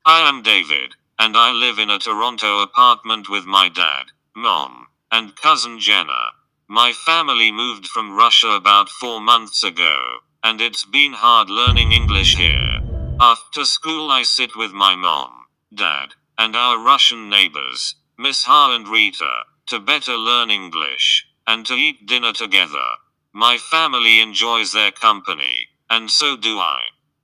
I am David, and I live in a Toronto apartment with my dad, mom, and cousin Jenna. My family moved from Russia about 4 months ago, and it's been hard learning English here. After school, I sit with my mom, dad, and our Russian neighbors, Miss Ha and Rita, to better learn English, and to eat dinner together. My family enjoys their company, and so do I.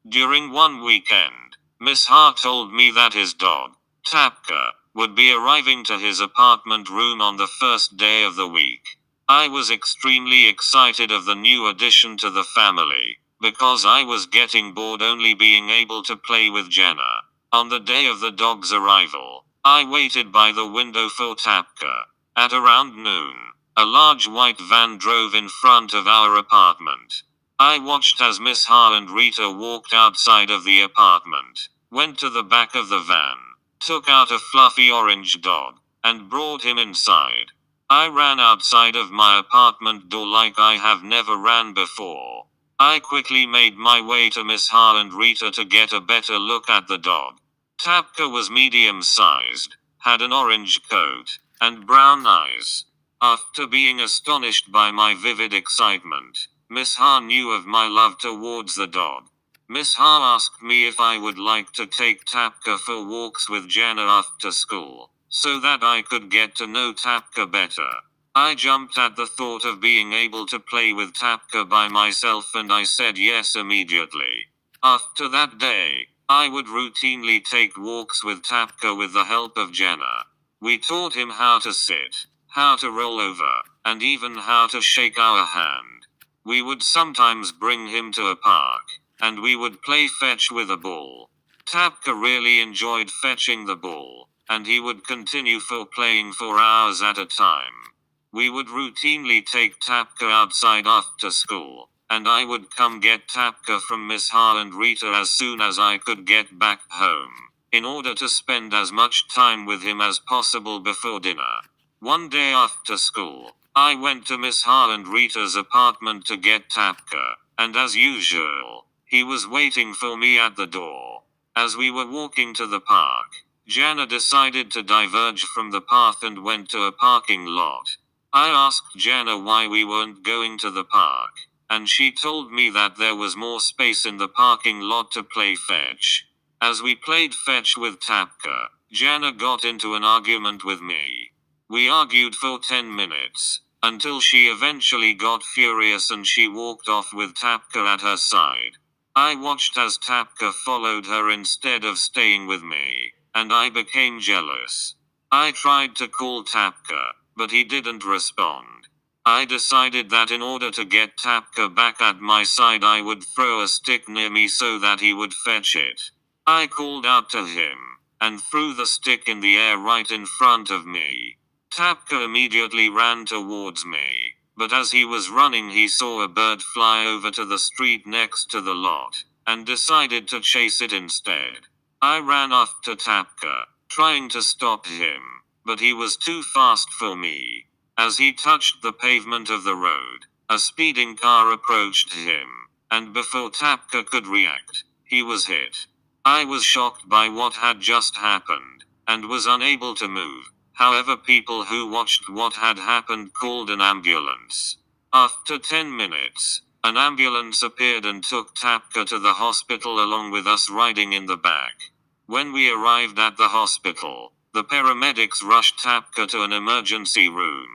During one weekend, Miss Ha told me that his dog, Tapka, would be arriving to his apartment room on the first day of the week. I was extremely excited of the new addition to the family, because I was getting bored only being able to play with Jenna. On the day of the dog's arrival, I waited by the window for Tapka. At around noon, a large white van drove in front of our apartment. I watched as Miss Ha and Rita walked outside of the apartment, went to the back of the van, took out a fluffy orange dog, and brought him inside. I ran outside of my apartment door like I have never ran before. I quickly made my way to Miss Ha and Rita to get a better look at the dog. Tapka was medium-sized, had an orange coat, and brown eyes. After being astonished by my vivid excitement, Miss Ha knew of my love towards the dog. Miss Ha asked me if I would like to take Tapka for walks with Jenna after school, so that I could get to know Tapka better. I jumped at the thought of being able to play with Tapka by myself and I said yes immediately. After that day, I would routinely take walks with Tapka with the help of Jenna. We taught him how to sit, how to roll over, and even how to shake our hand. We would sometimes bring him to a park, and we would play fetch with a ball. Tapka really enjoyed fetching the ball, and he would continue for playing for hours at a time. We would routinely take Tapka outside after school, and I would come get Tapka from Miss Ha and Rita as soon as I could get back home, in order to spend as much time with him as possible before dinner. One day after school, I went to Miss Ha and Rita's apartment to get Tapka, and as usual, he was waiting for me at the door. As we were walking to the park, Jana decided to diverge from the path and went to a parking lot. I asked Jana why we weren't going to the park, and she told me that there was more space in the parking lot to play fetch. As we played fetch with Tapka, Jana got into an argument with me. We argued for 10 minutes, until she eventually got furious and she walked off with Tapka at her side. I watched as Tapka followed her instead of staying with me, and I became jealous. I tried to call Tapka, but he didn't respond. I decided that in order to get Tapka back at my side I would throw a stick near me so that he would fetch it. I called out to him, and threw the stick in the air right in front of me. Tapka immediately ran towards me, but as he was running he saw a bird fly over to the street next to the lot, and decided to chase it instead. I ran after Tapka, trying to stop him, but he was too fast for me. As he touched the pavement of the road, a speeding car approached him, and before Tapka could react, he was hit. I was shocked by what had just happened, and was unable to move. However, people who watched what had happened called an ambulance. After 10 minutes, an ambulance appeared and took Tapka to the hospital along with us riding in the back. When we arrived at the hospital, the paramedics rushed Tapka to an emergency room.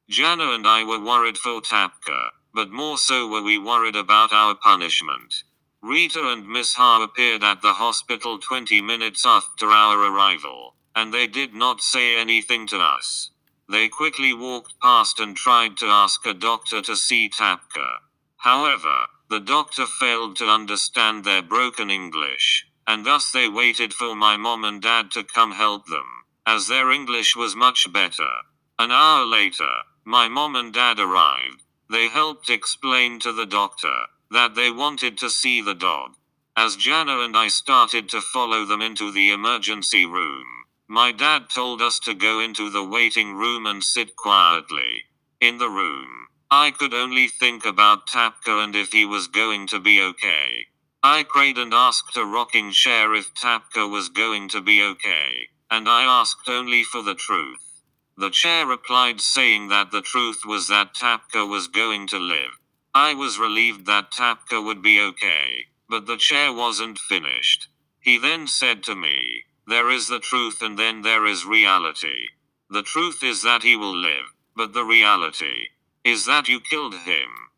Jana and I were worried for Tapka, but more so were we worried about our punishment. Rita and Miss Ha appeared at the hospital 20 minutes after our arrival, and they did not say anything to us. They quickly walked past and tried to ask a doctor to see Tapka. However, the doctor failed to understand their broken English, and thus they waited for my mom and dad to come help them, as their English was much better. An hour later, my mom and dad arrived. They helped explain to the doctor that they wanted to see the dog. As Jana and I started to follow them into the emergency room, my dad told us to go into the waiting room and sit quietly. In the room, I could only think about Tapka and if he was going to be okay. I prayed and asked a rocking chair if Tapka was going to be okay, and I asked only for the truth. The chair replied saying that the truth was that Tapka was going to live. I was relieved that Tapka would be okay, but the chair wasn't finished. He then said to me, "There is the truth and then there is reality. The truth is that he will live, but the reality is that you killed him."